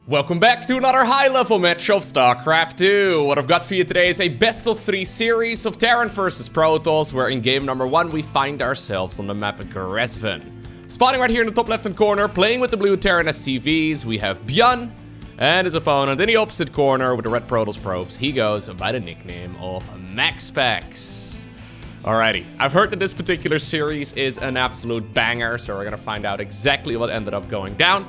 Welcome back to another high-level match of StarCraft 2. What I've got for you today is a best-of-3 series of Terran versus Protoss, where in game number 1 we find ourselves on the map Gresven. Spawning right here in the top left-hand corner, playing with the blue Terran SCVs, we have ByuN and his opponent in the opposite corner with the red Protoss probes. He goes by the nickname of MaxPax. Alrighty, I've heard that this particular series is an absolute banger, so we're gonna find out exactly what ended up going down.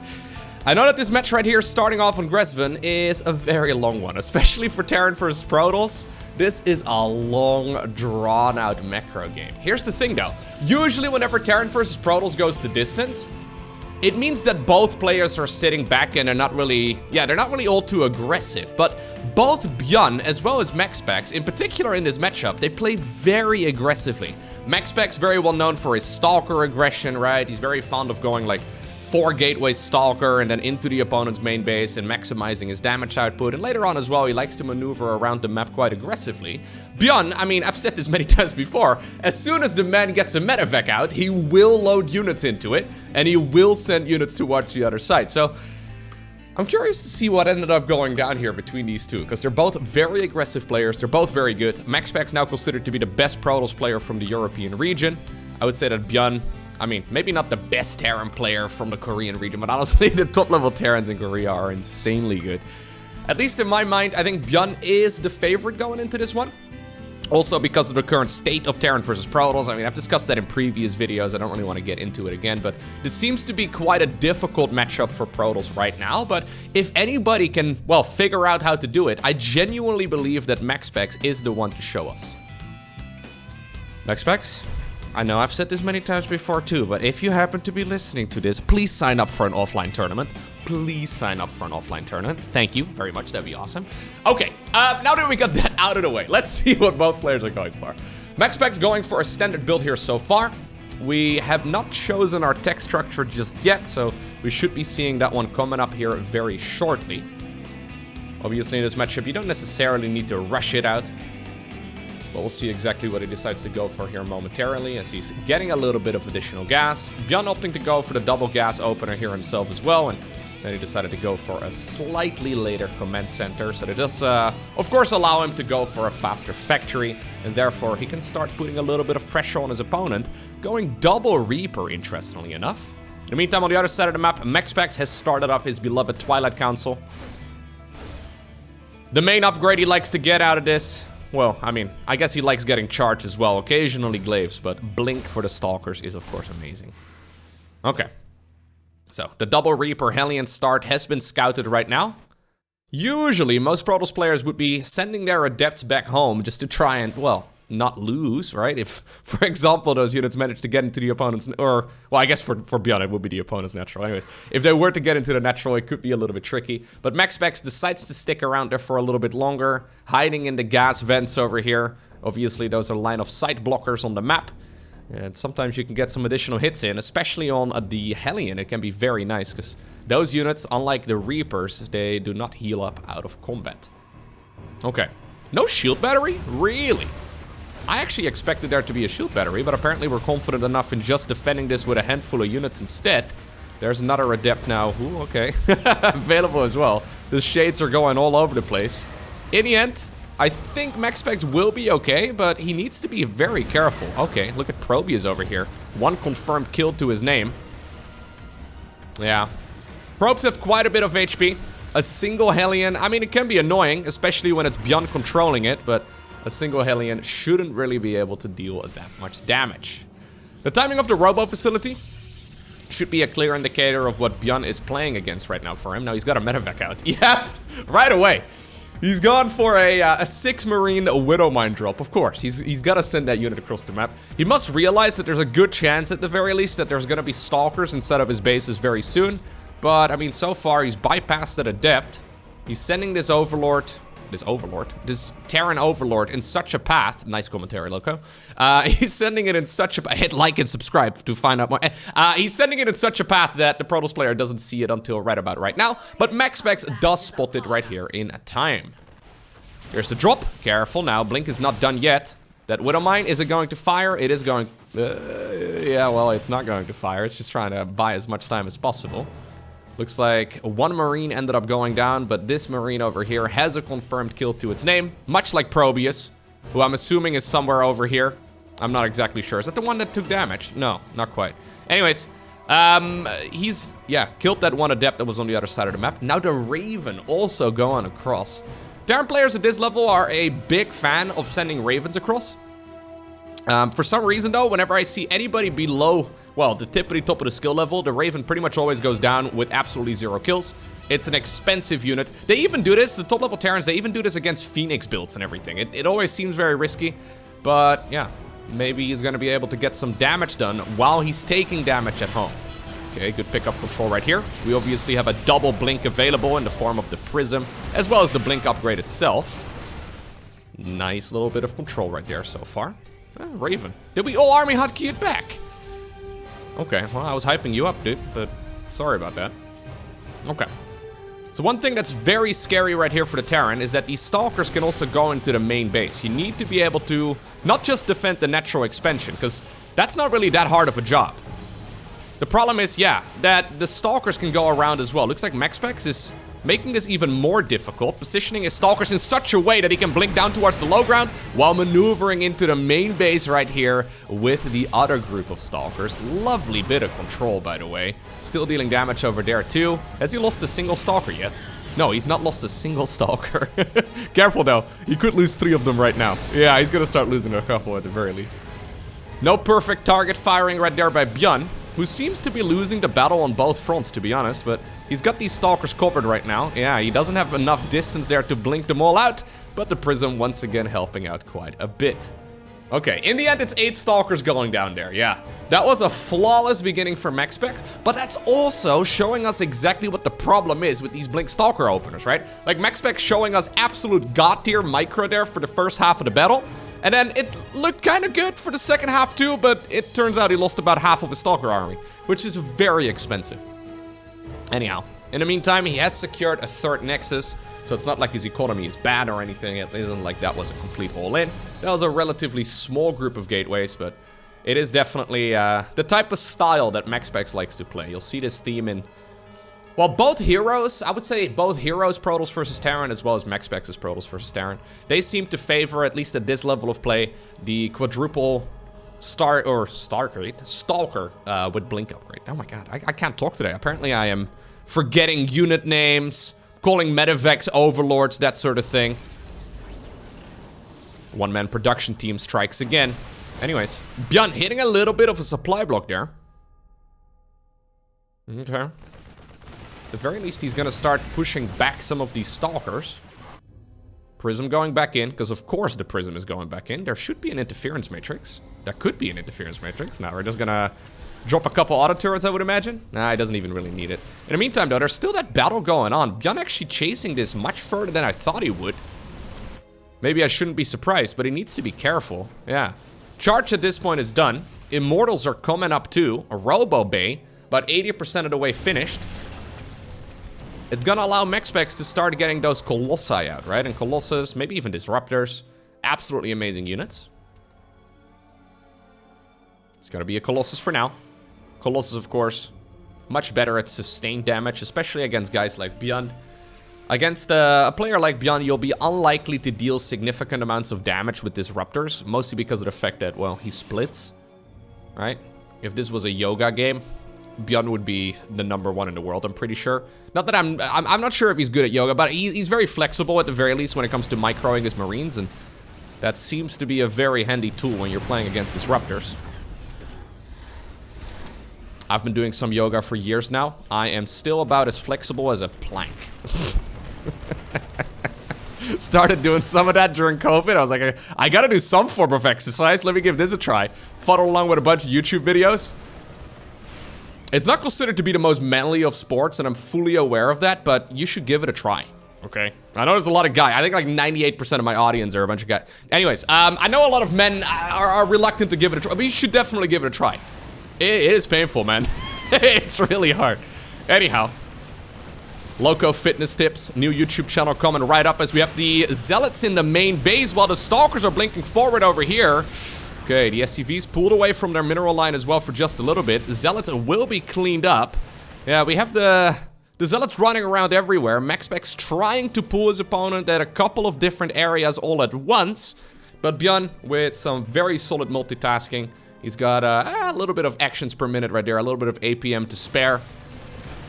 I know that this match right here, starting off on Gresven, is a very long one, especially for Terran versus Protoss. This is a long, drawn-out macro game. Here's the thing, though. Usually, whenever Terran versus Protoss goes to distance, it means that both players are sitting back and they're not really all too aggressive. But both ByuN as well as MaxPax, in particular in this matchup, they play very aggressively. MaxPax very well known for his stalker aggression, right? He's very fond of going like 4 gateway stalker and then into the opponent's main base and maximizing his damage output. And later on as well, he likes to maneuver around the map quite aggressively. ByuN, I mean, I've said this many times before, as soon as the man gets a medevac out, he will load units into it and he will send units to watch the other side. So I'm curious to see what ended up going down here between these two, because they're both very aggressive players. They're both very good. MaxPax now considered to be the best Protoss player from the European region. I would say that ByuN, I mean, maybe not the best Terran player from the Korean region, but honestly, the top-level Terrans in Korea are insanely good. At least in my mind, I think ByuN is the favorite going into this one. Also, because of the current state of Terran versus Protoss. I mean, I've discussed that in previous videos. I don't really want to get into it again, but this seems to be quite a difficult matchup for Protoss right now. But if anybody can, well, figure out how to do it, I genuinely believe that MaxPax is the one to show us. MaxPax? I know I've said this many times before too, but if you happen to be listening to this, please sign up for an offline tournament. Please sign up for an offline tournament. Thank you very much, that'd be awesome. Okay, now that we got that out of the way, let's see what both players are going for. MaxPax going for a standard build here so far. We have not chosen our tech structure just yet, so we should be seeing that one coming up here very shortly. Obviously in this matchup, you don't necessarily need to rush it out. But we'll see exactly what he decides to go for here momentarily, as he's getting a little bit of additional gas. ByuN opting to go for the double gas opener here himself as well, and then he decided to go for a slightly later command center. So that does, of course, allow him to go for a faster factory, and therefore he can start putting a little bit of pressure on his opponent, going double Reaper, interestingly enough. In the meantime, on the other side of the map, MaxPax has started up his beloved Twilight Council. The main upgrade he likes to get out of this, well, I mean, I guess he likes getting charged as well. Occasionally glaives, but Blink for the Stalkers is, of course, amazing. Okay. So, the double Reaper Hellion start has been scouted right now. Usually, most Protoss players would be sending their adepts back home just to try and, well, not lose, right? If, for example, those units manage to get into the opponent's, or, well, I guess for ByuN, it would be the opponent's natural. Anyways, if they were to get into the natural, it could be a little bit tricky. But MaxPax decides to stick around there for a little bit longer, hiding in the gas vents over here. Obviously, those are line of sight blockers on the map. And sometimes you can get some additional hits in, especially on the Hellion. It can be very nice, because those units, unlike the Reapers, they do not heal up out of combat. Okay. No shield battery? Really? I actually expected there to be a shield battery, but apparently we're confident enough in just defending this with a handful of units instead. There's another adept now. Ooh, okay. Available as well. The shades are going all over the place. In the end, I think MaxPax will be okay, but he needs to be very careful. Okay, look at Probius over here. 1 confirmed kill to his name. Yeah. Probes have quite a bit of HP. A single Hellion, I mean, it can be annoying, especially when it's ByuN controlling it, but a single Hellion shouldn't really be able to deal that much damage. The timing of the Robo facility should be a clear indicator of what ByuN is playing against right now for him. Now he's got a medevac out. Yeah, right away. He's gone for a 6 Marine Widow Mine drop. Of course, he's got to send that unit across the map. He must realize that there's a good chance, at the very least, that there's going to be Stalkers instead of his bases very soon. But, I mean, so far, he's bypassed that Adept. He's sending this Terran Overlord in such a path. Nice commentary, Lowko. He's sending it in such a, hit like and subscribe to find out more. He's sending it in such a path that the Protoss player doesn't see it until right about right now. But MaxPax does spot it right here in time. Here's the drop. Careful now. Blink is not done yet. That Widow Mine, is it going to fire? It is going. Yeah, well, it's not going to fire. It's just trying to buy as much time as possible. Looks like one Marine ended up going down, but this Marine over here has a confirmed kill to its name, much like Probius, who I'm assuming is somewhere over here. I'm not exactly sure. Is that the one that took damage? No, not quite. Anyways, he's, yeah, killed that one Adept that was on the other side of the map. Now the Raven also going across. Terran players at this level are a big fan of sending Ravens across. For some reason though, whenever I see anybody below, well, the tippity top of the skill level, the Raven pretty much always goes down with absolutely 0 kills. It's an expensive unit. They even do this, the top level Terrans, they even do this against Phoenix builds and everything. It always seems very risky, but yeah, maybe he's gonna be able to get some damage done while he's taking damage at home. Okay, good pickup control right here. We obviously have a double blink available in the form of the Prism, as well as the blink upgrade itself. Nice little bit of control right there so far. Raven. Did we all army hotkey it back? Okay, well, I was hyping you up, dude, but sorry about that. Okay. So one thing that's very scary right here for the Terran is that these Stalkers can also go into the main base. You need to be able to not just defend the natural expansion, because that's not really that hard of a job. The problem is, yeah, that the Stalkers can go around as well. Looks like MaxPax is making this even more difficult, positioning his Stalkers in such a way that he can blink down towards the low ground while maneuvering into the main base right here with the other group of Stalkers. Lovely bit of control, by the way. Still dealing damage over there too. Has he lost a single Stalker yet? No, he's not lost a single Stalker. Careful though, he could lose 3 of them right now. Yeah, he's gonna start losing a couple at the very least. No perfect target firing right there by ByuN, who seems to be losing the battle on both fronts, to be honest, but he's got these Stalkers covered right now. Yeah, he doesn't have enough distance there to blink them all out, but the Prism once again helping out quite a bit. Okay, in the end, it's 8 Stalkers going down there, yeah. That was a flawless beginning for MaxPax, but that's also showing us exactly what the problem is with these Blink Stalker openers, right? Like, MaxPax showing us absolute god-tier micro there for the first half of the battle, and then it looked kind of good for the second half too, but it turns out he lost about half of his Stalker army, which is very expensive. Anyhow, in the meantime, he has secured a 3rd Nexus, so it's not like his economy is bad or anything. It isn't like that was a complete all-in. That was a relatively small group of gateways, but it is definitely the type of style that MaxPax likes to play. You'll see this theme in, well, both heroes. I would say both heroes, Protoss versus Terran, as well as MaxPax's Protoss versus Terran. They seem to favor, at least at this level of play, the quadruple Stalker with blink upgrade. Oh my god, I can't talk today. Apparently I am forgetting unit names, calling medevacs overlords, that sort of thing. One-man production team strikes again. Anyways, ByuN hitting a little bit of a supply block there. Okay. At the very least, he's gonna start pushing back some of these Stalkers. Prism going back in, because of course the Prism is going back in. There should be an interference matrix. There could be an interference matrix. Now we're just gonna drop a couple auto turrets, I would imagine. Nah, he doesn't even really need it. In the meantime, though, there's still that battle going on. ByuN actually chasing this much further than I thought he would. Maybe I shouldn't be surprised, but he needs to be careful. Yeah. Charge at this point is done. Immortals are coming up too. A Robo Bay, about 80% of the way finished. It's gonna allow MaxPax to start getting those Colossi out, right? And Colossus, maybe even Disruptors. Absolutely amazing units. It's gonna be a Colossus for now. Colossus, of course, much better at sustained damage, especially against guys like ByuN. Against a player like ByuN, you'll be unlikely to deal significant amounts of damage with Disruptors, mostly because of the fact that, well, he splits, right? If this was a Yoga game, ByuN would be the #1 in the world, I'm pretty sure. Not that I'm not sure if he's good at Yoga, but he's very flexible at the very least when it comes to microing his Marines, and that seems to be a very handy tool when you're playing against Disruptors. I've been doing some yoga for years now. I am still about as flexible as a plank. Started doing some of that during COVID. I was like, I gotta do some form of exercise. Let me give this a try. Followed along with a bunch of YouTube videos. It's not considered to be the most manly of sports, and I'm fully aware of that, but you should give it a try. Okay? I know there's a lot of guys. I think like 98% of my audience are a bunch of guys. Anyways, I know a lot of men are reluctant to give it a try, but you should definitely give it a try. It is painful, man. It's really hard. Anyhow. Loco Fitness Tips, new YouTube channel coming right up as we have the Zealots in the main base while the Stalkers are blinking forward over here. Okay, the SCVs pulled away from their mineral line as well for just a little bit. Zealots will be cleaned up. Yeah, we have the The Zealot's running around everywhere. MaxPax trying to pull his opponent at a couple of different areas all at once. But ByuN, with some very solid multitasking, he's got a little bit of actions per minute right there, a little bit of APM to spare.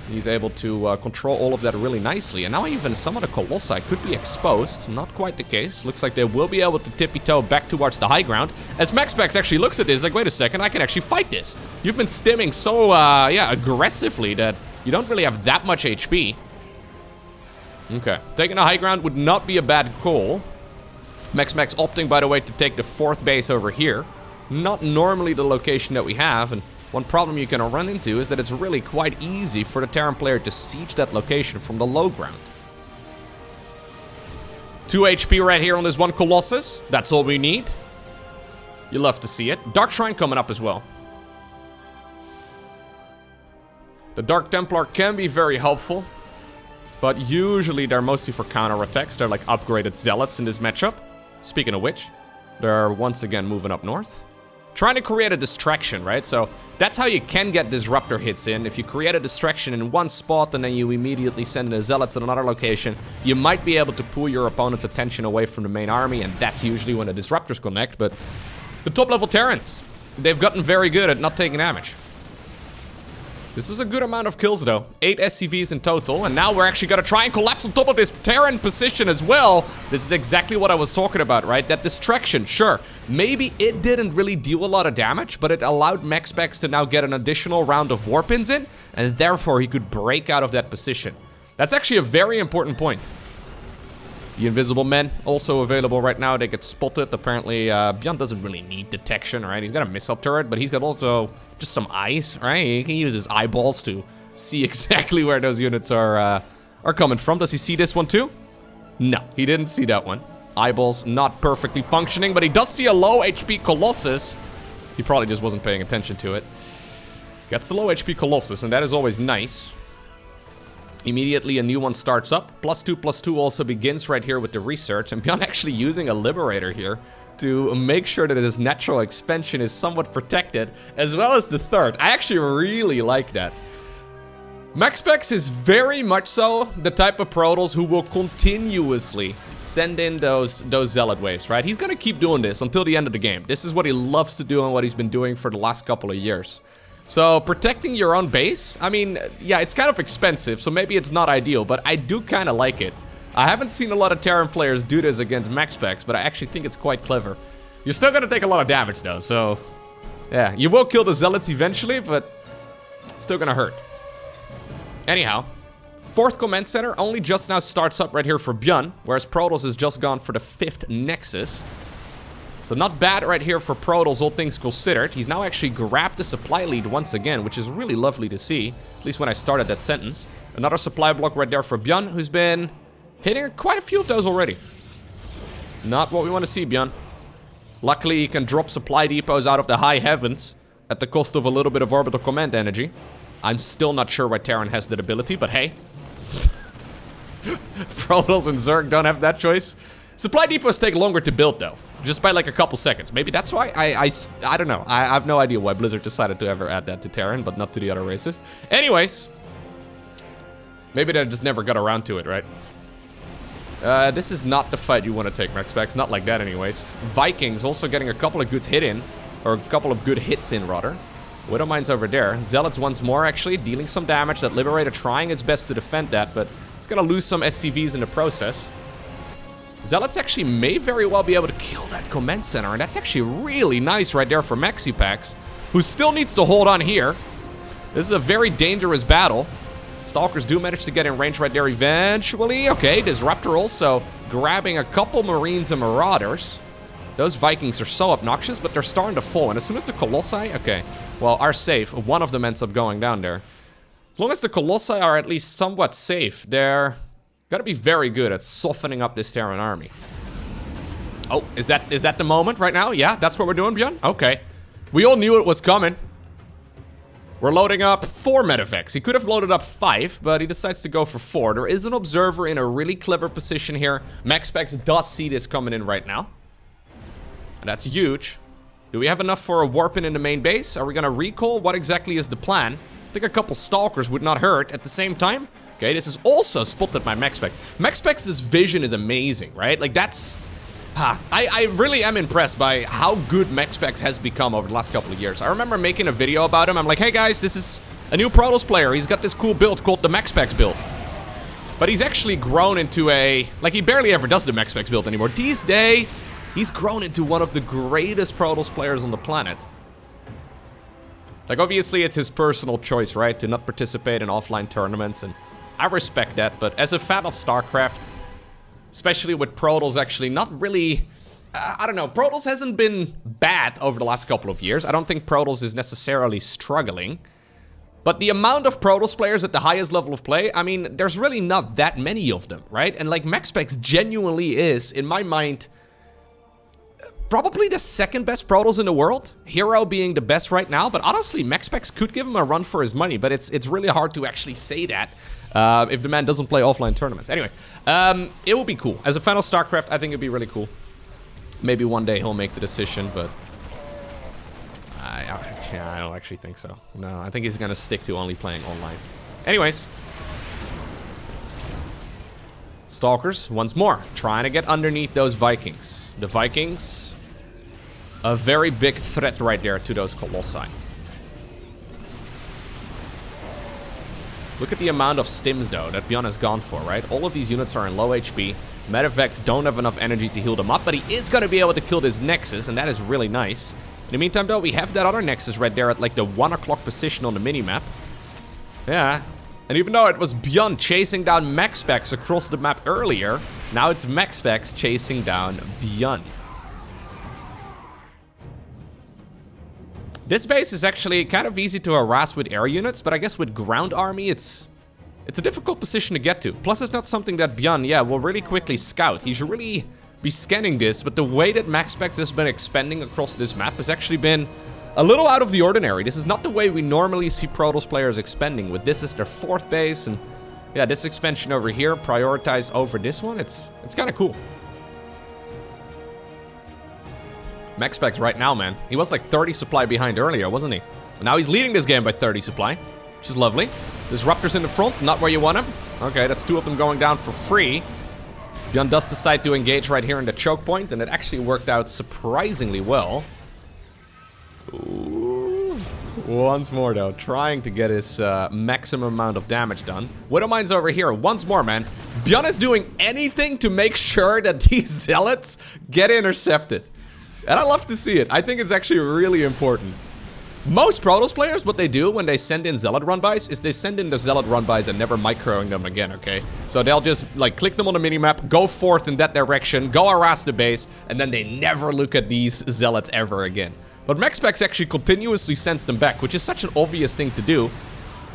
He's able to control all of that really nicely. And now even some of the Colossi could be exposed. Not quite the case. Looks like they will be able to tippy-toe back towards the high ground. As MaxPax actually looks at this, like, wait a second, I can actually fight this. You've been stimming so, aggressively that you don't really have that much HP. Okay, taking the high ground would not be a bad call. MaxPax opting, by the way, to take the 4th base over here. Not normally the location that we have, and one problem you can run into is that it's really quite easy for the Terran player to siege that location from the low ground. 2 HP right here on this one Colossus. That's all we need. You love to see it. Dark Shrine coming up as well. The Dark Templar can be very helpful, but usually they're mostly for counterattacks. They're like upgraded Zealots in this matchup. Speaking of which, they're once again moving up north. Trying to create a distraction, right? So that's how you can get disruptor hits in. If you create a distraction in one spot and then you immediately send the Zealots at another location, you might be able to pull your opponent's attention away from the main army, and that's usually when the disruptors connect. But the top level Terrans, they've gotten very good at not taking damage. This was a good amount of kills though. 8 SCVs in total, and now we're actually gonna try and collapse on top of this Terran position as well. This is exactly what I was talking about, right? That distraction, sure. Maybe it didn't really deal a lot of damage, but it allowed MaxPax to now get an additional round of warpins in, and therefore he could break out of that position. That's actually a very important point. The Invisible Men, also available right now. They get spotted. Apparently, ByuN doesn't really need detection, right? He's got a missile turret, but he's got also just some eyes, right? He can use his eyeballs to see exactly where those units are coming from. Does he see this one too? No, he didn't see that one. Eyeballs not perfectly functioning, but he does see a low HP Colossus. He probably just wasn't paying attention to it. Gets the low HP Colossus, and that is always nice. Immediately a new one starts up. +2/+2 also begins right here with the research. And ByuN actually using a Liberator here to make sure that his natural expansion is somewhat protected, as well as the 3rd. I actually really like that. MaxPax is very much so the type of Protoss who will continuously send in those Zealot waves, right? He's gonna keep doing this until the end of the game. This is what he loves to do and what he's been doing for the last couple of years. So protecting your own base, I mean, yeah, it's kind of expensive, so maybe it's not ideal, but I do kind of like it. I haven't seen a lot of Terran players do this against MaxPax, but I actually think it's quite clever. You're still gonna take a lot of damage though, so yeah, you will kill the Zealots eventually, but it's still gonna hurt. Anyhow, 4th command center only just now starts up right here for ByuN, whereas Protoss has just gone for the 5th Nexus. So not bad right here for Protoss, all things considered. He's now actually grabbed the supply lead once again, which is really lovely to see, at least when I started that sentence. Another supply block right there for ByuN, who's been hitting quite a few of those already. Not what we want to see, ByuN. Luckily, he can drop supply depots out of the high heavens at the cost of a little bit of orbital command energy. I'm still not sure why Terran has that ability, but hey. Protoss and Zerg don't have that choice. Supply depots take longer to build though, just by like a couple seconds. Maybe that's why. I don't know. I have no idea why Blizzard decided to ever add that to Terran, but not to the other races. Anyways, maybe they just never got around to it, right? This is not the fight you want to take, MaxPax. Not like that anyways. Vikings also getting a couple of good hits in, rather. Widowmine's over there. Zealots once more, actually, dealing some damage. That Liberator trying its best to defend that, but it's gonna lose some SCVs in the process. Zealots actually may very well be able to kill that command center, and that's actually really nice right there for MaxPax, who still needs to hold on here. This is a very dangerous battle. Stalkers do manage to get in range right there eventually. Okay, Disruptor also grabbing a couple Marines and Marauders. Those Vikings are so obnoxious, but they're starting to fall. And as soon as the Colossi, okay, well, are safe, one of them ends up going down there. As long as the Colossi are at least somewhat safe, they're gotta be very good at softening up this Terran army. Oh, is that the moment right now? Yeah, that's what we're doing, ByuN? Okay. We all knew it was coming. We're loading up 4 medevacs. He could have loaded up 5, but he decides to go for 4. There is an observer in a really clever position here. MaxPax does see this coming in right now. And that's huge. Do we have enough for a warp in the main base? Are we gonna recall? What exactly is the plan? I think a couple Stalkers would not hurt. At the same time, Okay, this is also spotted by MaxPax. MaxPax's vision is amazing, right? Like, that's... I really am impressed by how good MaxPax has become over the last couple of years. I remember making a video about him. I'm like, hey guys, this is a new Protoss player. He's got this cool build called the MaxPax build. But he's actually grown into a... Like, he barely ever does the MaxPax build anymore. These days, he's grown into one of the greatest Protoss players on the planet. Like, obviously, it's his personal choice, right? To not participate in offline tournaments, and I respect that. But as a fan of StarCraft... Especially with Protoss actually not really... I don't know, Protoss hasn't been bad over the last couple of years. I don't think Protoss is necessarily struggling. But the amount of Protoss players at the highest level of play, I mean, there's really not that many of them, right? And like, MaxPax genuinely is, in my mind, probably the second best Protoss in the world. Hero being the best right now, but honestly, MaxPax could give him a run for his money, but it's really hard to actually say that. If the man doesn't play offline tournaments. Anyways, it will be cool. As a fan of StarCraft, I think it'd be really cool. Maybe one day he'll make the decision, but... I don't actually think so. No, I think he's gonna stick to only playing online. Anyways. Stalkers, once more, trying to get underneath those Vikings. The Vikings, a very big threat right there to those Colossi. Look at the amount of stims, though, that ByuN has gone for, right? All of these units are in low HP. Medivacs don't have enough energy to heal them up, but he is going to be able to kill this Nexus, and that is really nice. In the meantime, though, we have that other Nexus right there at, like, the 1 o'clock position on the minimap. Yeah. And even though it was ByuN chasing down MaxPax across the map earlier, now it's MaxPax chasing down ByuN. This base is actually kind of easy to harass with air units, but I guess with ground army, it's a difficult position to get to. Plus, it's not something that ByuN, yeah, will really quickly scout. He should really be scanning this, but the way that MaxPax has been expanding across this map has actually been a little out of the ordinary. This is not the way we normally see Protoss players expanding. With this is their 4th base, and yeah, this expansion over here prioritized over this one. It's kind of cool. MaxPax right now, man. He was like 30 supply behind earlier, wasn't he? And now he's leading this game by 30 supply, which is lovely. Disruptors in the front, not where you want them. Okay, that's 2 of them going down for free. ByuN does decide to engage right here in the choke point, and it actually worked out surprisingly well. Ooh. Once more, though, trying to get his maximum amount of damage done. Widowmine's over here. Once more, man. ByuN is doing anything to make sure that these zealots get intercepted. And I love to see it. I think it's actually really important. Most Protoss players, what they do when they send in Zealot run-bys is they send in the Zealot run-bys and never microing them again, okay? So they'll just, like, click them on the minimap, go forth in that direction, go harass the base, and then they never look at these Zealots ever again. But MaxPax actually continuously sends them back, which is such an obvious thing to do.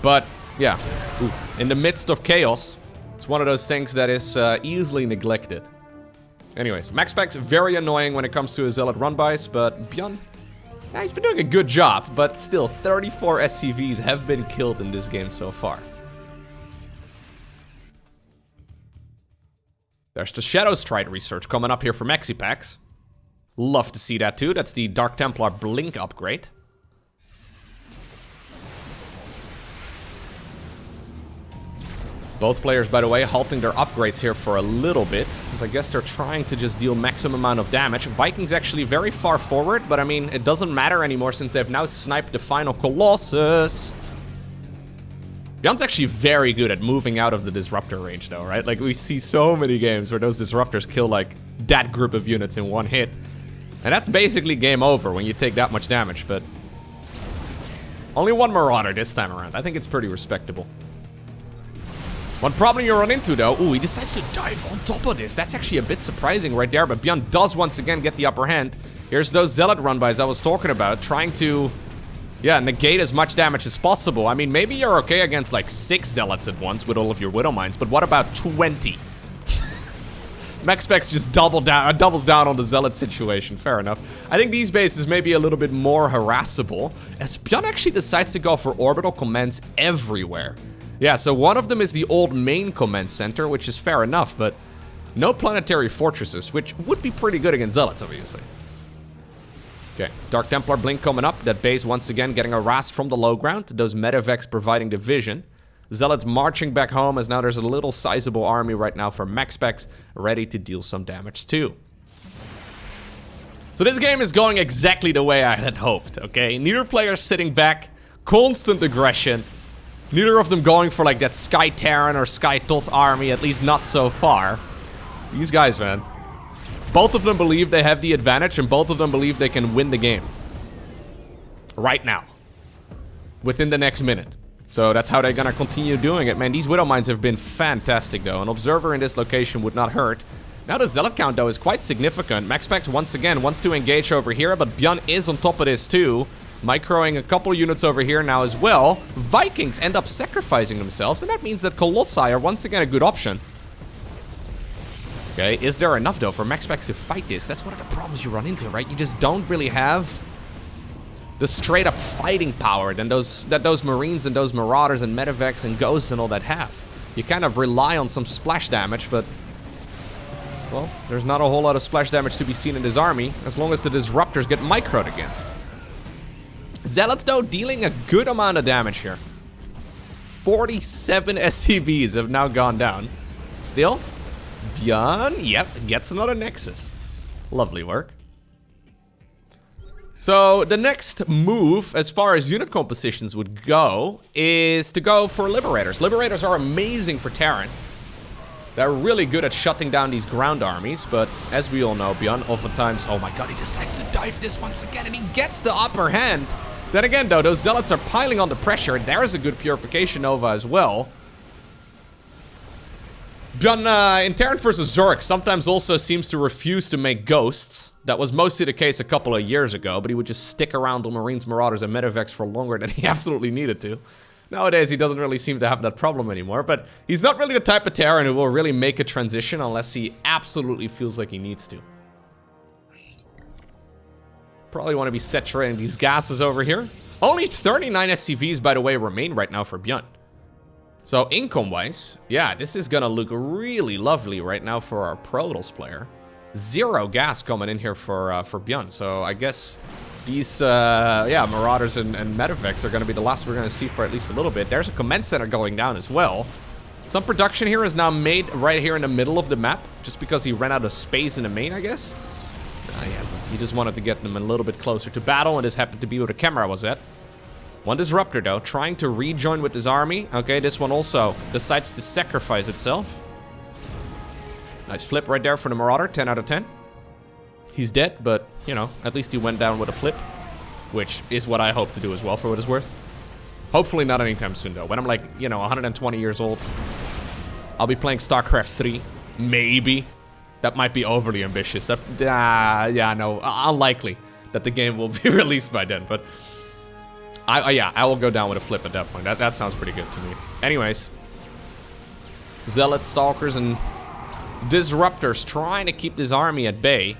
But, yeah. Ooh. In the midst of chaos, it's one of those things that is easily neglected. Anyways, MaxPax very annoying when it comes to his Zealot run-bys, but ByuN, yeah, he's been doing a good job, but still, 34 SCVs have been killed in this game so far. There's the Shadow Stride research coming up here for MaxPax. Love to see that too. That's the Dark Templar Blink upgrade. Both players, by the way, halting their upgrades here for a little bit, because I guess they're trying to just deal maximum amount of damage. Vikings actually very far forward, but I mean, it doesn't matter anymore since they've now sniped the final Colossus. ByuN's actually very good at moving out of the disruptor range though, right? Like, we see so many games where those disruptors kill like that group of units in one hit. And that's basically game over when you take that much damage, but only one Marauder this time around. I think it's pretty respectable. One problem you run into, though, ooh, he decides to dive on top of this. That's actually a bit surprising right there, but ByuN does once again get the upper hand. Here's those Zealot run-bys I was talking about, trying to, yeah, negate as much damage as possible. I mean, maybe you're okay against, like, 6 Zealots at once with all of your Widowmines, but what about 20? MaxPax just doubles down on the Zealot situation. Fair enough. I think these bases may be a little bit more harassable, as ByuN actually decides to go for orbital commands everywhere. Yeah, so one of them is the old main command center, which is fair enough, but no planetary fortresses, which would be pretty good against Zealots, obviously. Okay, Dark Templar Blink coming up. That base once again getting harassed from the low ground. Those Medivacs providing the vision. Zealots marching back home, as now there's a little sizable army right now for MaxPax, ready to deal some damage too. So this game is going exactly the way I had hoped, okay? Neither player sitting back, constant aggression. Neither of them going for like that Sky Terran or Sky Toss army, at least not so far. These guys, man. Both of them believe they have the advantage, and both of them believe they can win the game. Right now. Within the next minute. So that's how they're gonna continue doing it, man. These Widow Mines have been fantastic, though. An observer in this location would not hurt. Now the Zealot count, though, is quite significant. MaxPax, once again, wants to engage over here, but ByuN is on top of this, too. Microing a couple units over here now as well. Vikings end up sacrificing themselves, and that means that Colossi are once again a good option. Okay, is there enough, though, for MaxPax to fight this? That's one of the problems you run into, right? You just don't really have the straight-up fighting power that those Marines and those Marauders and Medivacs and Ghosts and all that have. You kind of rely on some splash damage, but... well, there's not a whole lot of splash damage to be seen in this army, as long as the Disruptors get microed against. Zealots, though, dealing a good amount of damage here. 47 SCVs have now gone down. Still, ByuN, yep, gets another Nexus. Lovely work. So, the next move, as far as unit compositions would go, is to go for Liberators. Liberators are amazing for Terran. They're really good at shutting down these ground armies, but as we all know, ByuN oftentimes... oh my god, he decides to dive this once again, and he gets the upper hand. Then again, though, those Zealots are piling on the pressure. There's a good Purification Nova as well. ByuN, in Terran vs. Zerg, sometimes also seems to refuse to make Ghosts. That was mostly the case a couple of years ago, but he would just stick around on Marines, Marauders, and Medivacs for longer than he absolutely needed to. Nowadays, he doesn't really seem to have that problem anymore, but he's not really the type of Terran who will really make a transition unless he absolutely feels like he needs to. Probably want to be saturating these gases over here. Only 39 SCVs, by the way, remain right now for ByuN. So, income-wise, yeah, this is gonna look really lovely right now for our Protoss player. 0 gas coming in here for ByuN, so I guess these, yeah, Marauders and Medivacs are gonna be the last we're gonna see for at least a little bit. There's a command center going down as well. Some production here is now made right here in the middle of the map, just because he ran out of space in the main, I guess. He just wanted to get them a little bit closer to battle, and this happened to be where the camera was at. One Disruptor, though, trying to rejoin with his army. Okay, this one also decides to sacrifice itself. Nice flip right there for the Marauder, 10 out of 10. He's dead, but, you know, at least he went down with a flip, which is what I hope to do as well, for what it's worth. Hopefully not anytime soon, though. When I'm like, you know, 120 years old, I'll be playing StarCraft 3, maybe. That might be overly ambitious. That, yeah, no, unlikely that the game will be released by then, but yeah, I will go down with a flip at that point. That sounds pretty good to me. Anyways, Zealots, Stalkers, and Disruptors trying to keep this army at bay.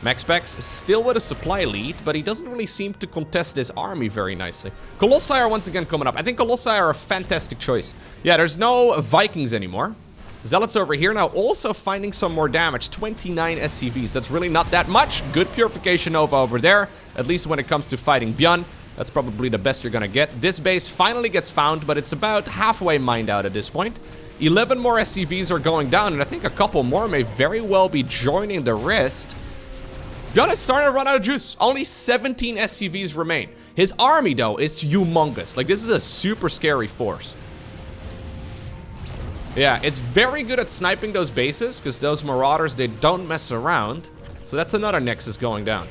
MaxPax is still with a supply lead, but he doesn't really seem to contest this army very nicely. Colossi are once again coming up. I think Colossi are a fantastic choice. Yeah, there's no Vikings anymore. Zealots over here now also finding some more damage. 29 SCVs. That's really not that much. Good Purification Nova over there, at least when it comes to fighting ByuN. That's probably the best you're gonna get. This base finally gets found, but it's about halfway mined out at this point. 11 more SCVs are going down, and I think a couple more may very well be joining the rest. ByuN is starting to run out of juice. Only 17 SCVs remain. His army, though, is humongous. Like, this is a super scary force. Yeah, it's very good at sniping those bases, because those Marauders, they don't mess around. So that's another Nexus going down.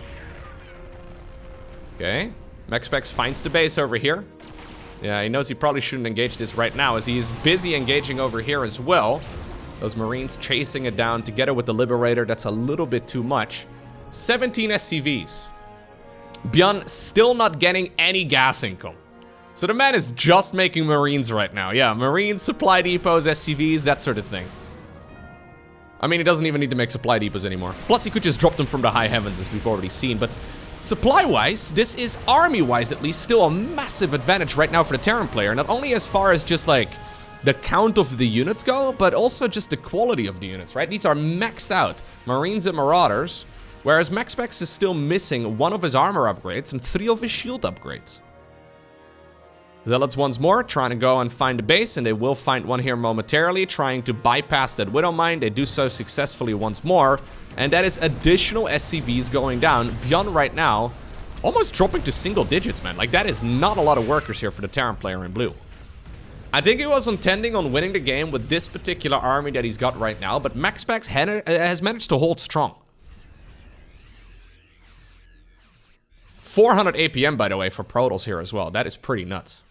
Okay. MaxPax finds the base over here. Yeah, he knows he probably shouldn't engage this right now, as he's busy engaging over here as well. Those Marines chasing it down together with the Liberator. That's a little bit too much. 17 SCVs. ByuN still not getting any gas income. So the man is just making Marines right now. Yeah, Marines, supply depots, SCVs, that sort of thing. I mean, he doesn't even need to make supply depots anymore. Plus, he could just drop them from the high heavens, as we've already seen. But supply-wise, this is army-wise at least still a massive advantage right now for the Terran player. Not only as far as just like the count of the units go, but also just the quality of the units, right? These are maxed out Marines and Marauders, whereas MaxPax is still missing one of his armor upgrades and 3 of his shield upgrades. Zealots once more, trying to go and find a base, and they will find one here momentarily, trying to bypass that Widow Mine. They do so successfully once more, and that is additional SCVs going down. ByuN right now, almost dropping to single digits, man. Like, that is not a lot of workers here for the Terran player in blue. I think he was intending on winning the game with this particular army that he's got right now, but MaxPax has managed to hold strong. 400 APM, by the way, for Protoss here as well. That is pretty nuts.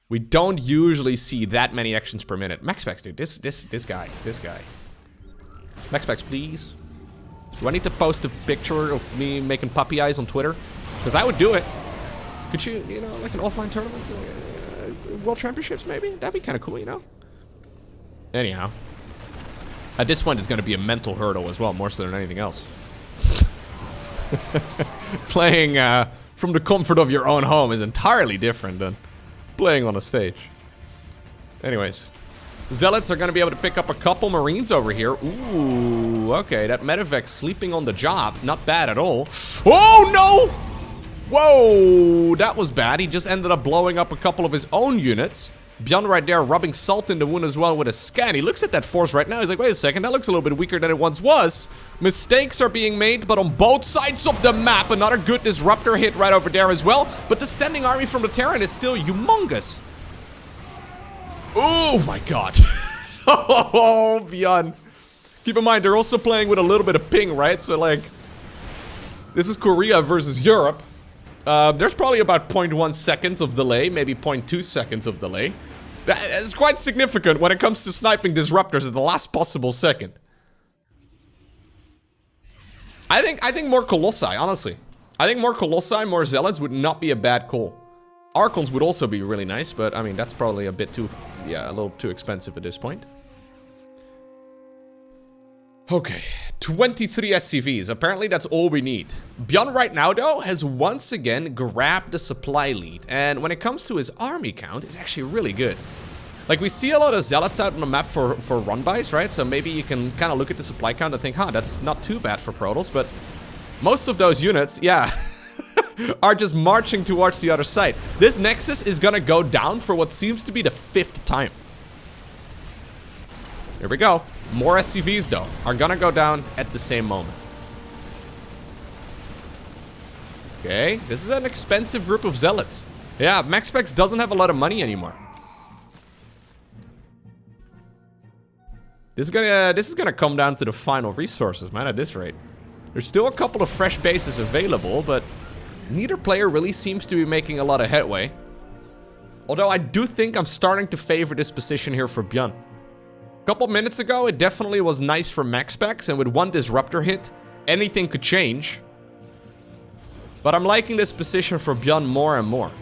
We don't usually see that many actions per minute. MaxPax, dude, this guy. MaxPax, please. Do I need to post a picture of me making puppy eyes on Twitter? Because I would do it. Could you know, like an offline tournament? World Championships, maybe? That'd be kind of cool, you know? Anyhow. At this point, it's going to be a mental hurdle as well, more so than anything else. Playing from the comfort of your own home is entirely different than playing on a stage. Anyways. Zealots are going to be able to pick up a couple Marines over here. Ooh, okay. That Medevac sleeping on the job. Not bad at all. Oh, no! Whoa, that was bad. He just ended up blowing up a couple of his own units. ByuN right there rubbing salt in the wound as well with a scan. He looks at that force right now. He's like, wait a second, that looks a little bit weaker than it once was. Mistakes are being made, but on both sides of the map. Another good disruptor hit right over there as well. But the standing army from the Terran is still humongous. Oh my god. Oh, ByuN. Keep in mind, they're also playing with a little bit of ping, right? So, like, this is Korea versus Europe. There's probably about 0.1 seconds of delay, maybe 0.2 seconds of delay. That is quite significant when it comes to sniping disruptors at the last possible second. I think more Colossi, honestly. I think more Colossi, more Zealots would not be a bad call. Archons would also be really nice, but I mean, that's probably a bit too, yeah, a little too expensive at this point. Okay, 23 SCVs. Apparently that's all we need. ByuN right now, though, has once again grabbed the supply lead. And when it comes to his army count, it's actually really good. Like, we see a lot of Zealots out on the map for run-bys, right? So maybe you can kind of look at the supply count and think, huh, that's not too bad for Protoss. But most of those units, yeah, are just marching towards the other side. This Nexus is gonna go down for what seems to be the 5th time. Here we go. More SCVs, though, are gonna go down at the same moment. Okay, this is an expensive group of Zealots. Yeah, MaxPax doesn't have a lot of money anymore. This is gonna come down to the final resources, man, at this rate. There's still a couple of fresh bases available, but neither player really seems to be making a lot of headway. Although I do think I'm starting to favor this position here for ByuN. A couple minutes ago, it definitely was nice for MaxPax, and with one disruptor hit, anything could change. But I'm liking this position for ByuN more and more.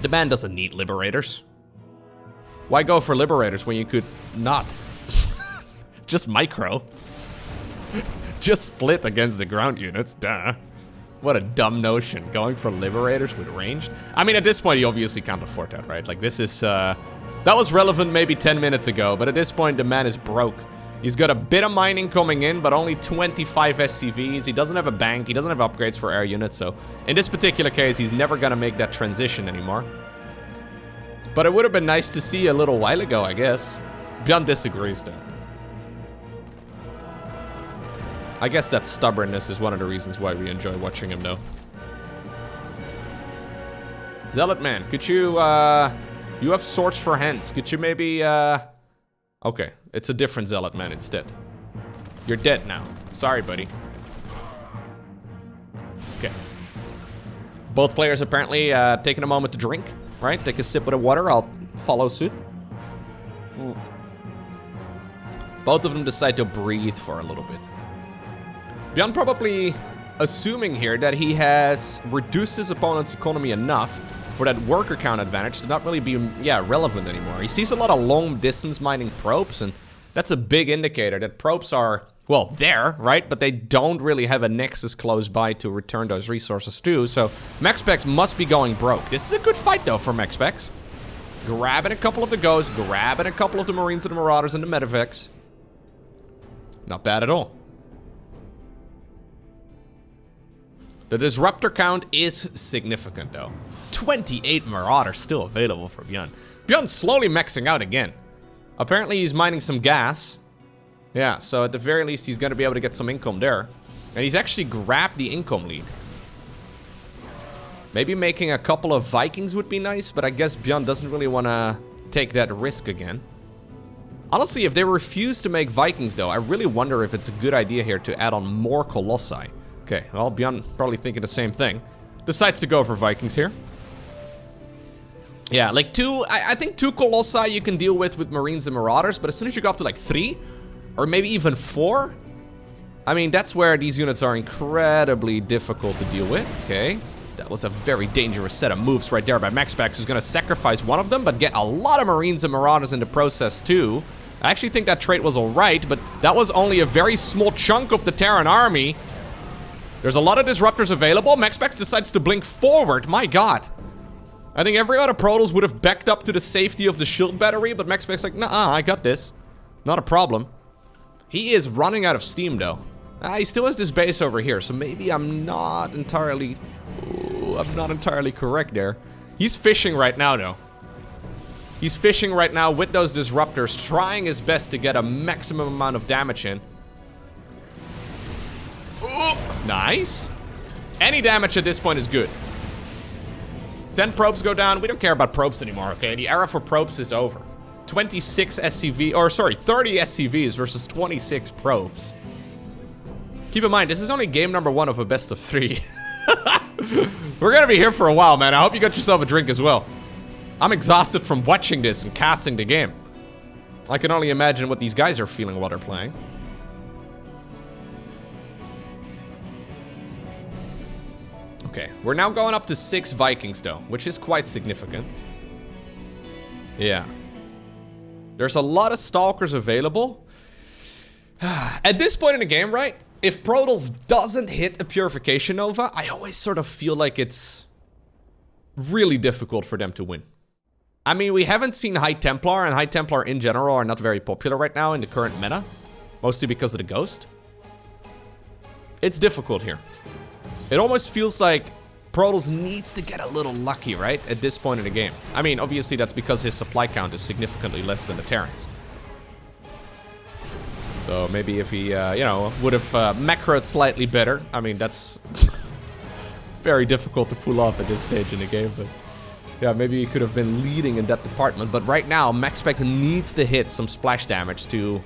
The man doesn't need Liberators. Why go for Liberators when you could not? Just micro. Just split against the ground units, duh. What a dumb notion, going for Liberators with ranged. I mean, at this point, you obviously can't afford that, right? Like, this is, that was relevant maybe 10 minutes ago, but at this point, the man is broke. He's got a bit of mining coming in, but only 25 SCVs. He doesn't have a bank. He doesn't have upgrades for air units, so in this particular case, he's never gonna make that transition anymore. But it would have been nice to see a little while ago, I guess. ByuN disagrees, though. I guess that stubbornness is one of the reasons why we enjoy watching him, though. Zealot man, could you, you have swords for hands. Could you maybe, okay, it's a different Zealot man instead. You're dead now. Sorry, buddy. Okay. Both players apparently taking a moment to drink, right? Take a sip of the water, I'll follow suit. Both of them decide to breathe for a little bit. ByuN probably assuming here that he has reduced his opponent's economy enough for that worker count advantage to not really be, yeah, relevant anymore. He sees a lot of long distance mining probes, and that's a big indicator that probes are, well, there, right? But they don't really have a nexus close by to return those resources to, so MaxPax must be going broke. This is a good fight, though, for MaxPax. Grabbing a couple of the Ghosts, grabbing a couple of the Marines and the Marauders and the Medevacs. Not bad at all. The disruptor count is significant, though. 28 Marauders still available for ByuN. ByuN's slowly maxing out again. Apparently he's mining some gas. Yeah, so at the very least he's gonna be able to get some income there. And he's actually grabbed the income lead. Maybe making a couple of Vikings would be nice, but I guess ByuN doesn't really want to take that risk again. Honestly, if they refuse to make Vikings though, I really wonder if it's a good idea here to add on more Colossi. Okay, well, ByuN probably thinking the same thing. Decides to go for Vikings here. Yeah, like I think 2 Colossi you can deal with Marines and Marauders, but as soon as you go up to like 3, or maybe even 4, I mean, that's where these units are incredibly difficult to deal with. Okay, that was a very dangerous set of moves right there by MaxPax, who's gonna sacrifice one of them, but get a lot of Marines and Marauders in the process too. I actually think that trade was alright, but that was only a very small chunk of the Terran army. There's a lot of disruptors available. MaxPax decides to blink forward. My god. I think every other Protoss would have backed up to the safety of the shield battery, but MaxPax like, nah, I got this. Not a problem. He is running out of steam though. He still has this base over here, so maybe I'm not entirely correct there. He's fishing right now though. He's fishing right now with those disruptors, trying his best to get a maximum amount of damage in. Ooh, nice. Any damage at this point is good. 10 probes go down. We don't care about probes anymore, okay? The era for probes is over. 26 SCV, or sorry, 30 SCVs versus 26 probes. Keep in mind, this is only game number 1 of a best of 3. We're gonna be here for a while, man. I hope you got yourself a drink as well. I'm exhausted from watching this and casting the game. I can only imagine what these guys are feeling while they're playing. Okay, we're now going up to 6 Vikings though, which is quite significant. Yeah. There's a lot of Stalkers available. At this point in the game, right? If Protoss doesn't hit a Purification Nova, I always sort of feel like it's really difficult for them to win. I mean, we haven't seen High Templar, and High Templar in general are not very popular right now in the current meta. Mostly because of the Ghost. It's difficult here. It almost feels like Protoss needs to get a little lucky, right? At this point in the game. I mean, obviously that's because his supply count is significantly less than the Terrans. So maybe if he, you know, would have macroed slightly better. I mean, that's very difficult to pull off at this stage in the game, but yeah, maybe he could have been leading in that department. But right now, MaxPax needs to hit some splash damage to,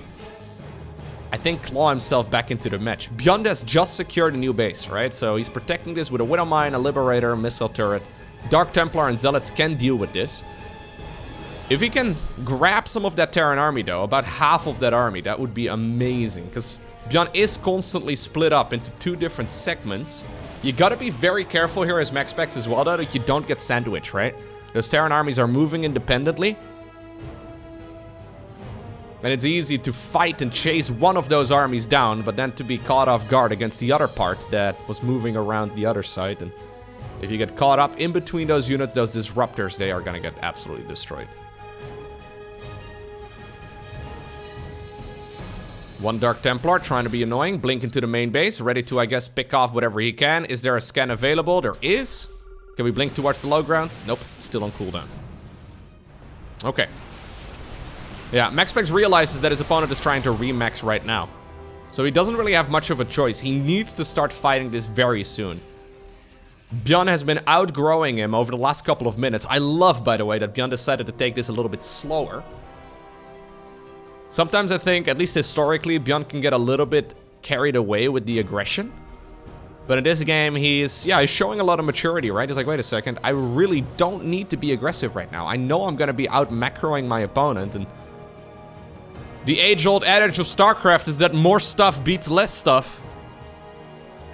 I think, claw himself back into the match. ByuN has just secured a new base, right? So he's protecting this with a Widow Mine, a Liberator, a Missile Turret. Dark Templar and Zealots can deal with this. If he can grab some of that Terran army, though, about half of that army, that would be amazing. Because ByuN is constantly split up into 2 different segments. You gotta be very careful here as MaxPax as well, though, that you don't get sandwiched, right? Those Terran armies are moving independently. And it's easy to fight and chase one of those armies down, but then to be caught off guard against the other part that was moving around the other side. And if you get caught up in between those units, those disruptors, they are gonna get absolutely destroyed. 1 Dark Templar trying to be annoying, blink into the main base, ready to, I guess, pick off whatever he can. Is there a scan available? There is. Can we blink towards the low ground? Nope, it's still on cooldown. Okay. Yeah, MaxPax realizes that his opponent is trying to remax right now. So he doesn't really have much of a choice. He needs to start fighting this very soon. ByuN has been outgrowing him over the last couple of minutes. I love, by the way, that ByuN decided to take this a little bit slower. Sometimes I think, at least historically, ByuN can get a little bit carried away with the aggression. But in this game, he's showing a lot of maturity, right? He's like, wait a second, I really don't need to be aggressive right now. I know I'm gonna be out macroing my opponent, and the age-old adage of StarCraft is that more stuff beats less stuff.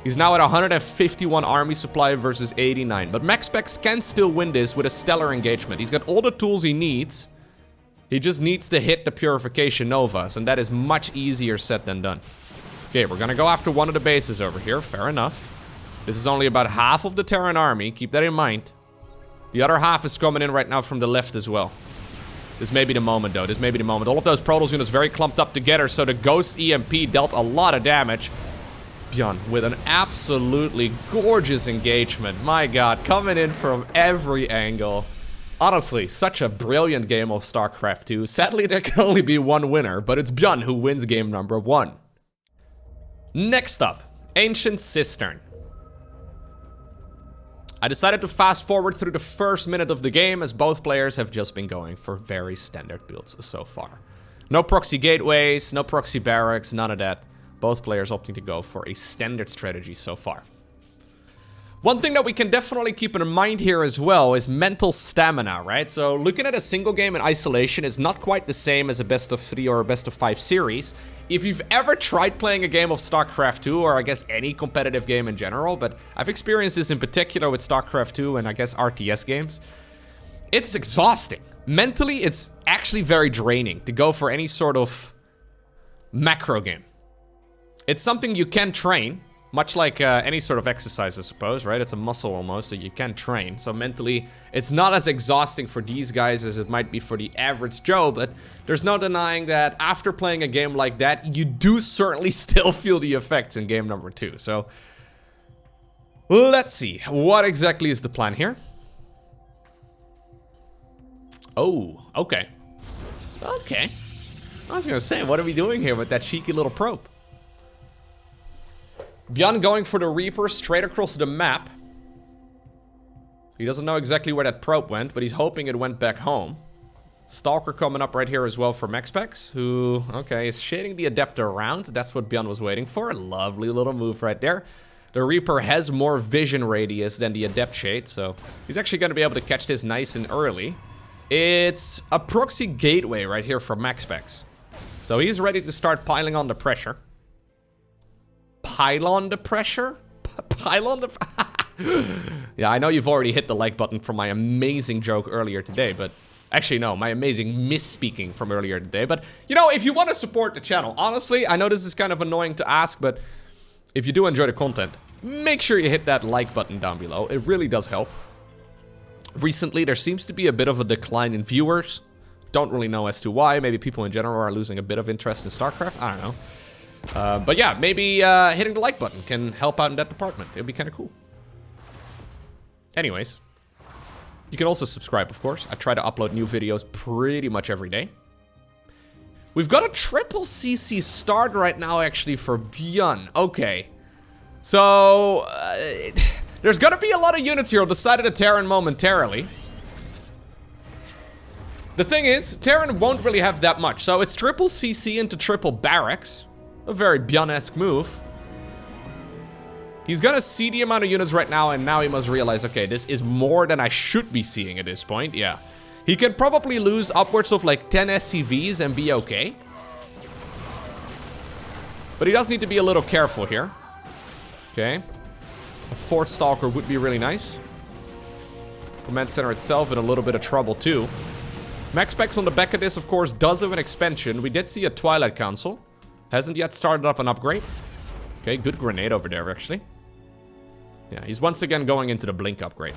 He's now at 151 army supply versus 89. But MaxPax can still win this with a stellar engagement. He's got all the tools he needs. He just needs to hit the Purification Novas, and that is much easier said than done. Okay, we're gonna go after one of the bases over here. Fair enough. This is only about half of the Terran army. Keep that in mind. The other half is coming in right now from the left as well. This may be the moment, though. This may be the moment. All of those Protoss units very clumped up together, so the Ghost EMP dealt a lot of damage. ByuN with an absolutely gorgeous engagement. My god, coming in from every angle. Honestly, such a brilliant game of StarCraft 2. Sadly, there can only be one winner, but it's ByuN who wins game number 1. Next up, Ancient Cistern. I decided to fast forward through the first minute of the game, as both players have just been going for very standard builds so far. No proxy gateways, no proxy barracks, none of that. Both players opting to go for a standard strategy so far. One thing that we can definitely keep in mind here as well is mental stamina, right? So looking at a single game in isolation is not quite the same as a best-of-3 or a best-of-5 series. If you've ever tried playing a game of StarCraft 2, or I guess any competitive game in general, but I've experienced this in particular with StarCraft 2 and I guess RTS games, it's exhausting. Mentally, it's actually very draining to go for any sort of macro game. It's something you can train, much like any sort of exercise, I suppose, right? It's a muscle almost, so you can train. So mentally, it's not as exhausting for these guys as it might be for the average Joe, but there's no denying that after playing a game like that, you do certainly still feel the effects in game number 2. So, let's see. What exactly is the plan here? Oh, okay. Okay. I was gonna say, what are we doing here with that cheeky little probe? ByuN going for the Reaper straight across the map. He doesn't know exactly where that probe went, but he's hoping it went back home. Stalker coming up right here as well for MaxPax, who, okay, is shading the Adapter around. That's what ByuN was waiting for. A lovely little move right there. The Reaper has more vision radius than the Adept Shade, so he's actually going to be able to catch this nice and early. It's a proxy gateway right here for MaxPax. So he's ready to start piling on the pressure. Pylon the pressure? Pylon the... Yeah, I know you've already hit the like button for my amazing joke earlier today, but... Actually, no, my amazing misspeaking from earlier today. But, you know, if you want to support the channel, honestly, I know this is kind of annoying to ask, but... If you do enjoy the content, make sure you hit that like button down below. It really does help. Recently, there seems to be a bit of a decline in viewers. Don't really know as to why. Maybe people in general are losing a bit of interest in StarCraft. I don't know. But yeah, maybe hitting the like button can help out in that department. It'd be kind of cool. Anyways, you can also subscribe, of course. I try to upload new videos pretty much every day. We've got a triple CC start right now, actually, for ByuN. Okay. So, there's gonna be a lot of units here. I'll decide to Terran momentarily. The thing is, Terran won't really have that much. So it's triple CC into triple barracks. A very ByuN-esque move. He's gonna see the amount of units right now, and now he must realize, okay, this is more than I should be seeing at this point. Yeah. He could probably lose upwards of like 10 SCVs and be okay. But he does need to be a little careful here. Okay. A fourth Stalker would be really nice. Command Center itself in a little bit of trouble too. MaxPax on the back of this, of course, does have an expansion. We did see a Twilight Council. Hasn't yet started up an upgrade. Okay, good grenade over there, actually. Yeah, he's once again going into the Blink upgrade.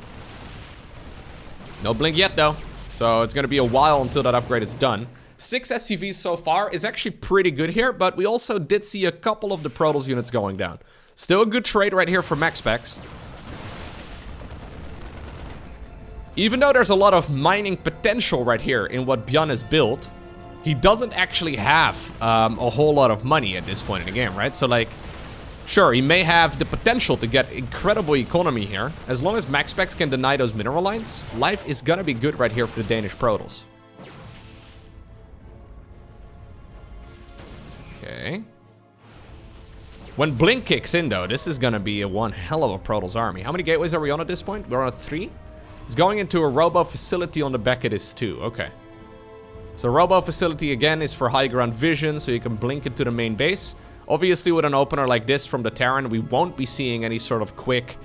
No Blink yet, though. So it's going to be a while until that upgrade is done. 6 SCVs so far is actually pretty good here, but we also did see a couple of the Protoss units going down. Still a good trade right here for MaxPax. Even though there's a lot of mining potential right here in what ByuN has built, he doesn't actually have a whole lot of money at this point in the game, right? So, like, sure, he may have the potential to get incredible economy here. As long as MaxPax can deny those mineral lines, life is gonna be good right here for the Danish Protoss. Okay. When Blink kicks in, though, this is gonna be a one hell of a Protoss army. How many gateways are we on at this point? We're on 3. He's going into a robo facility on the back of this too. Okay. So robo facility again is for high ground vision, so you can blink into the main base. Obviously, with an opener like this from the Terran, we won't be seeing any sort of quick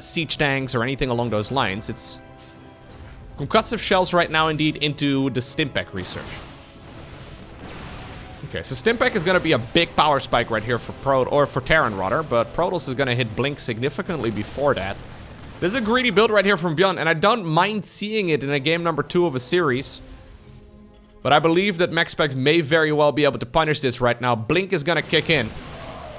siege tanks or anything along those lines. It's concussive shells right now, indeed, into the Stimpack research. Okay, so Stimpack is going to be a big power spike right here for Terran rather, but Protoss is going to hit Blink significantly before that. This is a greedy build right here from ByuN, and I don't mind seeing it in a game number 2 of a series. But I believe that MaxPax may very well be able to punish this right now. Blink is gonna kick in.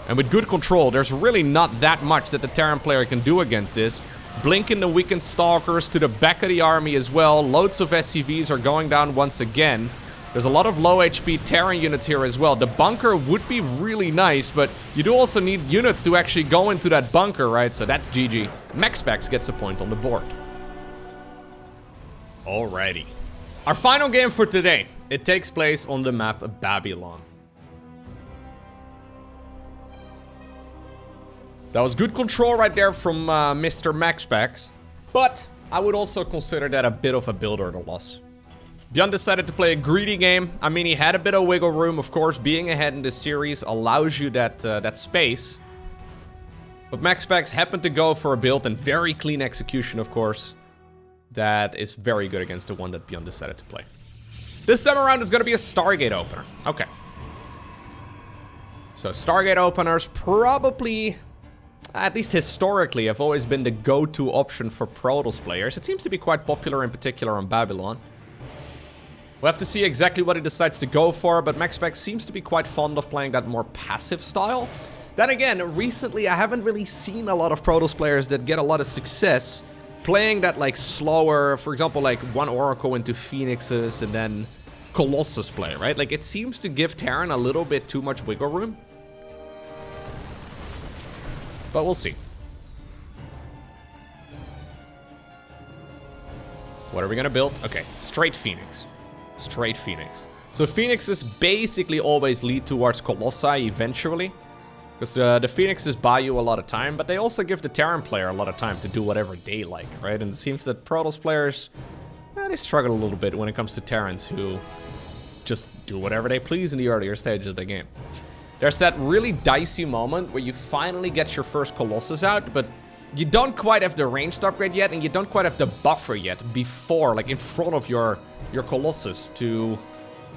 And with good control, there's really not that much that the Terran player can do against this. Blinking the weakened Stalkers to the back of the army as well. Loads of SCVs are going down once again. There's a lot of low HP Terran units here as well. The bunker would be really nice, but you do also need units to actually go into that bunker, right? So that's GG. MaxPax gets a point on the board. Alrighty. Our final game for today. It takes place on the map Babylon. That was good control right there from Mr. MaxPax, but I would also consider that a bit of a build order loss. ByuN decided to play a greedy game. I mean, he had a bit of wiggle room, of course. Being ahead in this series allows you that space. But MaxPax happened to go for a build and very clean execution, of course. That is very good against the one that ByuN decided to play. This time around is going to be a Stargate opener. Okay. So Stargate openers probably, at least historically, have always been the go-to option for Protoss players. It seems to be quite popular in particular on Babylon. We'll have to see exactly what he decides to go for, but MaxPax seems to be quite fond of playing that more passive style. Then again, recently I haven't really seen a lot of Protoss players that get a lot of success playing that like slower, for example, like one Oracle into Phoenixes and then Colossus play, right? Like it seems to give Terran a little bit too much wiggle room. But we'll see. What are we gonna build? Okay, straight Phoenix. Straight Phoenix. So Phoenixes basically always lead towards Colossi eventually. Because the Phoenixes buy you a lot of time, but they also give the Terran player a lot of time to do whatever they like, right? And it seems that Protoss players, they struggle a little bit when it comes to Terrans who just do whatever they please in the earlier stages of the game. There's that really dicey moment where you finally get your first Colossus out, but you don't quite have the ranged upgrade yet, and you don't quite have the buffer yet before, like in front of your Colossus to,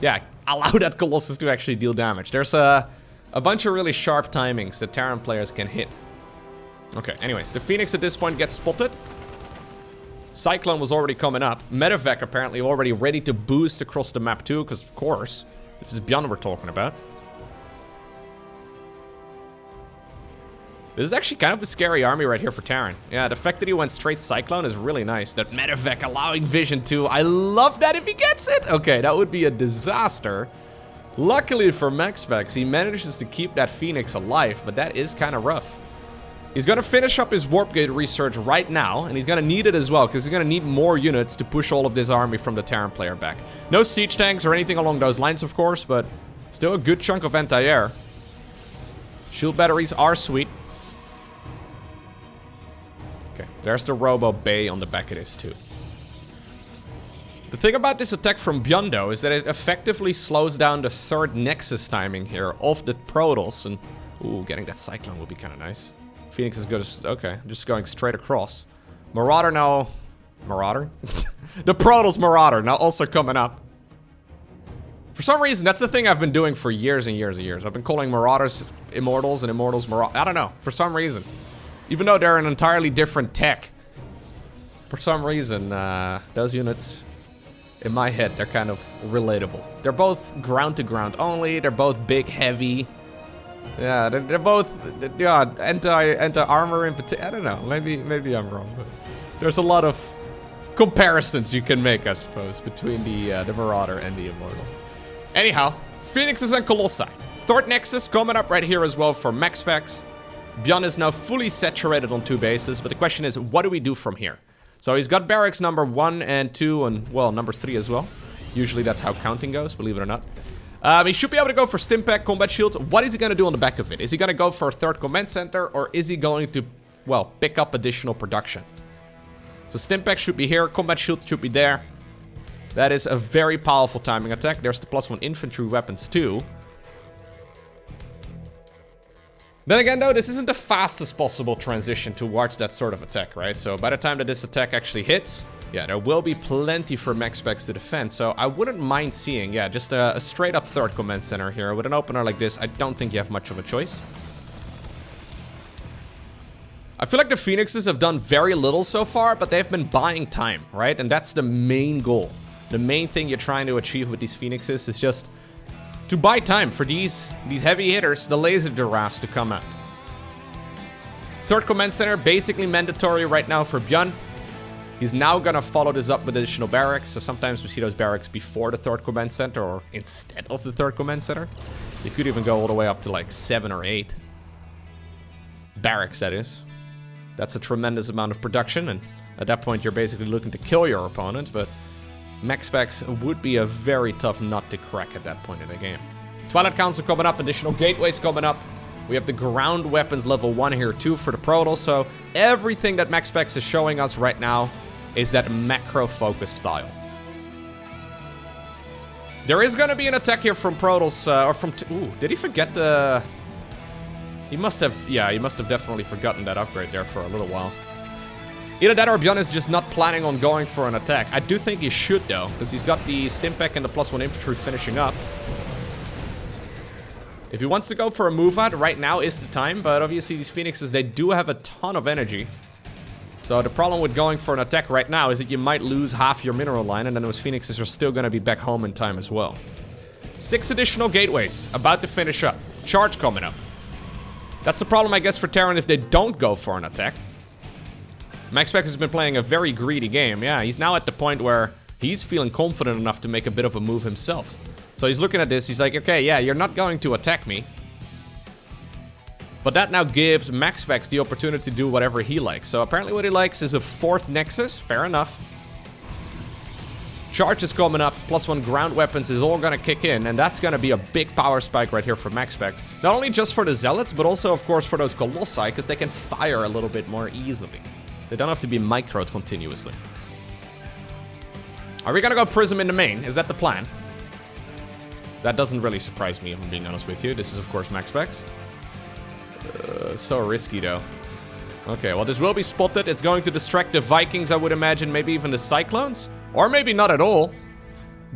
yeah, allow that Colossus to actually deal damage. There's a bunch of really sharp timings that Terran players can hit. Okay, anyways, the Phoenix at this point gets spotted. Cyclone was already coming up. Medevac apparently already ready to boost across the map too, because of course, this is ByuN we're talking about. This is actually kind of a scary army right here for Terran. Yeah, the fact that he went straight Cyclone is really nice. That Medevac allowing vision too. I love that if he gets it. Okay, that would be a disaster. Luckily for MaxPax, he manages to keep that Phoenix alive, but that is kind of rough. He's going to finish up his Warp Gate research right now, and he's going to need it as well, because he's going to need more units to push all of this army from the Terran player back. No siege tanks or anything along those lines, of course, but still a good chunk of anti-air. Shield batteries are sweet. Okay, there's the Robo Bay on the back of this too. The thing about this attack from ByuN though is that it effectively slows down the third Nexus timing here of the Protoss, and ooh, getting that Cyclone would be kind of nice. Phoenix is good, okay, just going straight across. Marauder now, Marauder? The Protoss Marauder now also coming up. For some reason, that's the thing I've been doing for years and years and years. I've been calling Marauders Immortals and Immortals Marauders. I don't know, for some reason. Even though they're an entirely different tech. For some reason, those units, in my head, they're kind of relatable. They're both ground to ground only. They're both big, heavy. Yeah, they're both, yeah, anti-armor in particular. I don't know, maybe I'm wrong. But there's a lot of comparisons you can make, I suppose, between the Marauder and the Immortal. Anyhow, Phoenixes and Colossi. Third Nexus coming up right here as well for MaxPax. ByuN is now fully saturated on 2 bases, but the question is, what do we do from here? So he's got barracks number 1 and 2, and, well, number 3 as well. Usually that's how counting goes, believe it or not. He should be able to go for Stimpack, Combat Shields. What is he going to do on the back of it? Is he going to go for a 3rd command center, or is he going to, well, pick up additional production? So Stimpack should be here, Combat Shields should be there. That is a very powerful timing attack. There's the +1 infantry weapons too. Then again though, this isn't the fastest possible transition towards that sort of attack, right? So by the time that this attack actually hits, yeah, there will be plenty for MaxPax to defend. So I wouldn't mind seeing, yeah, just a straight up 3rd command center here. With an opener like this, I don't think you have much of a choice. I feel like the Phoenixes have done very little so far, but they've been buying time, right? And that's the main goal. The main thing you're trying to achieve with these Phoenixes is just to buy time for these heavy hitters, the laser giraffes, to come out. Third command center, basically mandatory right now for ByuN. He's now gonna follow this up with additional barracks, so sometimes we see those barracks before the third command center or instead of the third command center. You could even go all the way up to like 7 or 8 barracks, that is. That's a tremendous amount of production, and at that point you're basically looking to kill your opponent, but MaxPax would be a very tough nut to crack at that point in the game. Twilight Council coming up, additional gateways coming up. We have the ground weapons level 1 here too for the Protoss, so everything that MaxPax is showing us right now is that macro focus style. There is gonna be an attack here from Protoss, or from... Ooh, did he forget the... He must have... Yeah, he must have definitely forgotten that upgrade there for a little while. Either that or ByuN is just not planning on going for an attack. I do think he should though, because he's got the Stimpak and the +1 infantry finishing up. If he wants to go for a move out, right now is the time, but obviously these Phoenixes, they do have a ton of energy. So the problem with going for an attack right now is that you might lose half your mineral line, and then those Phoenixes are still gonna be back home in time as well. 6 additional gateways, about to finish up. Charge coming up. That's the problem, I guess, for Terran if they don't go for an attack. MaxPax has been playing a very greedy game. Yeah, he's now at the point where he's feeling confident enough to make a bit of a move himself. So he's looking at this, he's like, okay, yeah, you're not going to attack me. But that now gives MaxPax the opportunity to do whatever he likes. So apparently what he likes is a 4th Nexus, fair enough. Charge is coming up, +1 ground weapons is all gonna kick in, and that's gonna be a big power spike right here for MaxPax. Not only just for the Zealots, but also, of course, for those Colossi, because they can fire a little bit more easily. They don't have to be microed continuously. Are we gonna go Prism in the main? Is that the plan? That doesn't really surprise me, if I'm being honest with you. This is, of course, MaxPax. So risky, though. Okay, well, this will be spotted. It's going to distract the Vikings, I would imagine. Maybe even the Cyclones. Or maybe not at all.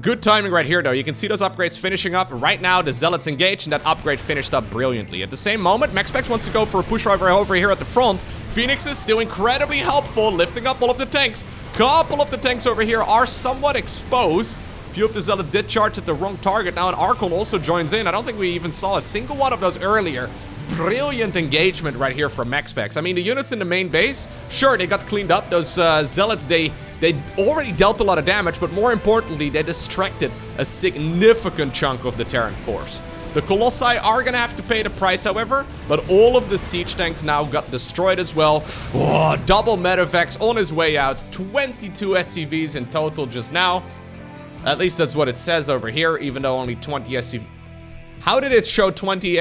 Good timing right here, though. You can see those upgrades finishing up. Right now, the Zealots engaged, and that upgrade finished up brilliantly. At the same moment, MaxPax wants to go for a push over here at the front. Phoenix is still incredibly helpful, lifting up all of the tanks. Couple of the tanks over here are somewhat exposed. Few of the Zealots did charge at the wrong target. Now an Archon also joins in. I don't think we even saw a single one of those earlier. Brilliant engagement right here from MaxPax. I mean, the units in the main base, sure, they got cleaned up. Those Zealots, they already dealt a lot of damage, but more importantly, they distracted a significant chunk of the Terran force. The Colossi are gonna have to pay the price, however, but all of the siege tanks now got destroyed as well. Oh, double Medevacs on his way out. 22 SCVs in total just now. At least that's what it says over here, even though only 20 SCVs. How did it show 20?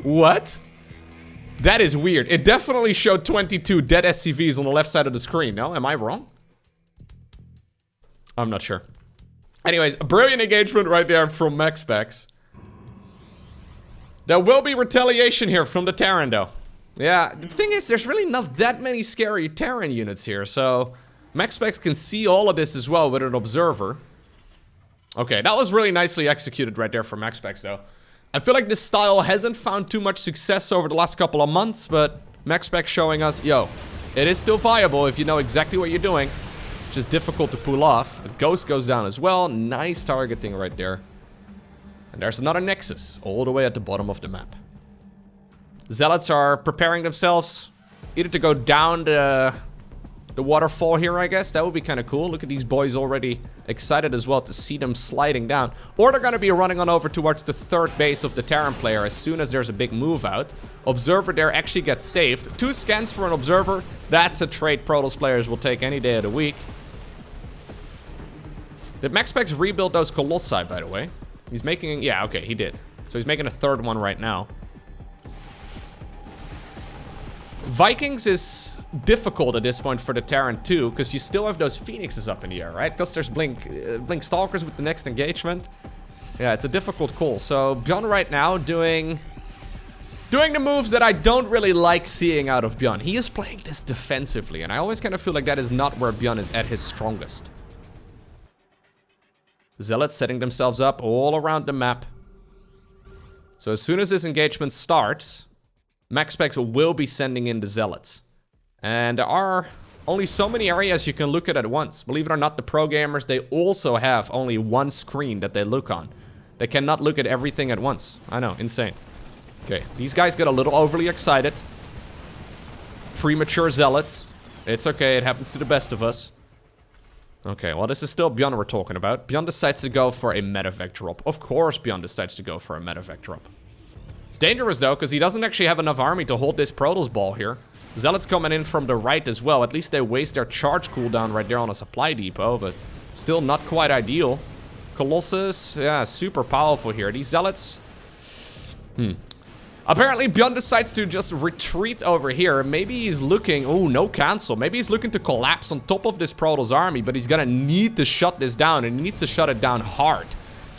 What? That is weird. It definitely showed 22 dead SCVs on the left side of the screen. No, am I wrong? I'm not sure. Anyways, a brilliant engagement right there from MaxPax. There will be retaliation here from the Terran, though. Yeah, the thing is, there's really not that many scary Terran units here, so MaxPax can see all of this as well with an observer. Okay, that was really nicely executed right there from MaxPax, though. I feel like this style hasn't found too much success over the last couple of months, but MaxPax showing us, yo, it is still viable if you know exactly what you're doing. Just difficult to pull off. A Ghost goes down as well. Nice targeting right there. And there's another Nexus all the way at the bottom of the map. Zealots are preparing themselves either to go down the waterfall here, I guess. That would be kind of cool. Look at these boys already excited as well to see them sliding down. Or they're going to be running on over towards the 3rd base of the Terran player as soon as there's a big move out. Observer there actually gets saved. 2 scans for an Observer. That's a trade Protoss players will take any day of the week. Did MaxPax rebuild those Colossi, by the way? He's making... Yeah, okay, he did. So he's making a 3rd one right now. Vikings is difficult at this point for the Terran too, because you still have those Phoenixes up in the air, right? Because there's Blink Stalkers with the next engagement. Yeah, it's a difficult call. So ByuN right now doing the moves that I don't really like seeing out of ByuN. He is playing this defensively, and I always kind of feel like that is not where ByuN is at his strongest. Zealots setting themselves up all around the map. So as soon as this engagement starts, MaxPax will be sending in the Zealots. And there are only so many areas you can look at once. Believe it or not, the pro gamers, they also have only one screen that they look on. They cannot look at everything at once. I know, insane. Okay, these guys get a little overly excited. Premature zealots. It's okay, it happens to the best of us. Okay, well, this is still ByuN we're talking about. ByuN decides to go for a medevac drop. Of course ByuN decides to go for a medevac drop. It's dangerous, though, because he doesn't actually have enough army to hold this Protoss ball here. Zealots coming in from the right as well. At least they waste their charge cooldown right there on a supply depot, but still not quite ideal. Colossus, yeah, super powerful here. These Zealots... Apparently, ByuN decides to just retreat over here. Maybe he's looking... Oh, no cancel. Maybe he's looking to collapse on top of this Protoss army, but he's gonna need to shut this down, and he needs to shut it down hard.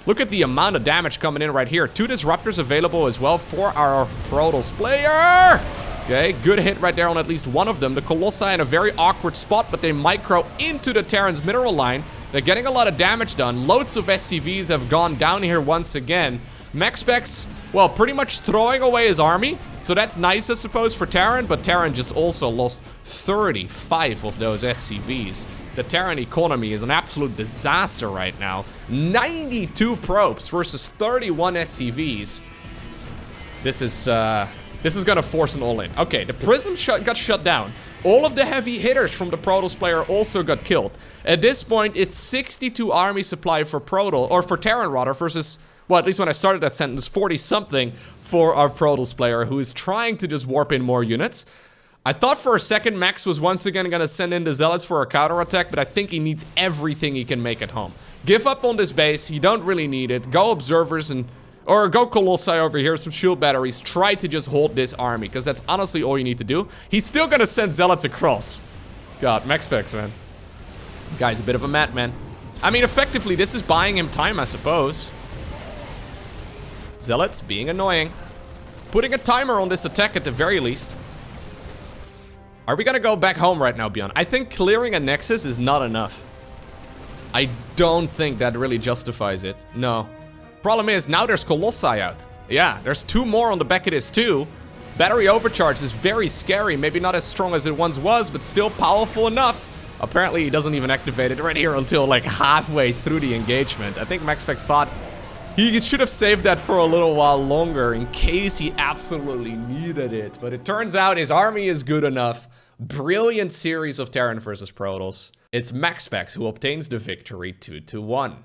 Look at the amount of damage coming in right here. 2 Disruptors available as well for our Protoss player. Okay, good hit right there on at least one of them. The Colossi in a very awkward spot, but they micro into the Terran's mineral line. They're getting a lot of damage done. Loads of SCVs have gone down here once again. MaxPax, well, pretty much throwing away his army. So that's nice, I suppose, for Terran, but Terran just also lost 35 of those SCVs. The Terran economy is an absolute disaster right now. 92 probes versus 31 SCVs. This is gonna force an all-in. Okay, the Prism got shut down. All of the heavy hitters from the Protoss player also got killed. At this point, it's 62 army supply for Protoss, or for Terran rather, versus, well, at least when I started that sentence, 40-something for our Protoss player, who is trying to just warp in more units. I thought for a second Max was once again gonna send in the Zealots for a counterattack, but I think he needs everything he can make at home. Give up on this base, you don't really need it. Go Observers and... Or go Colossi over here, some shield batteries. Try to just hold this army, because that's honestly all you need to do. He's still gonna send Zealots across. God, MaxPax, man. Guy's a bit of a madman. I mean, effectively, this is buying him time, I suppose. Zealots being annoying. Putting a timer on this attack at the very least. Are we gonna go back home right now, ByuN? I think clearing a Nexus is not enough. I don't think that really justifies it. No. Problem is, now there's Colossi out. Yeah, there's 2 more on the back of this too. Battery overcharge is very scary. Maybe not as strong as it once was, but still powerful enough. Apparently, he doesn't even activate it right here until like halfway through the engagement. I think MaxPax thought he should have saved that for a little while longer in case he absolutely needed it. But it turns out his army is good enough. Brilliant series of Terran versus Protoss. It's MaxPax who obtains the victory 2-1.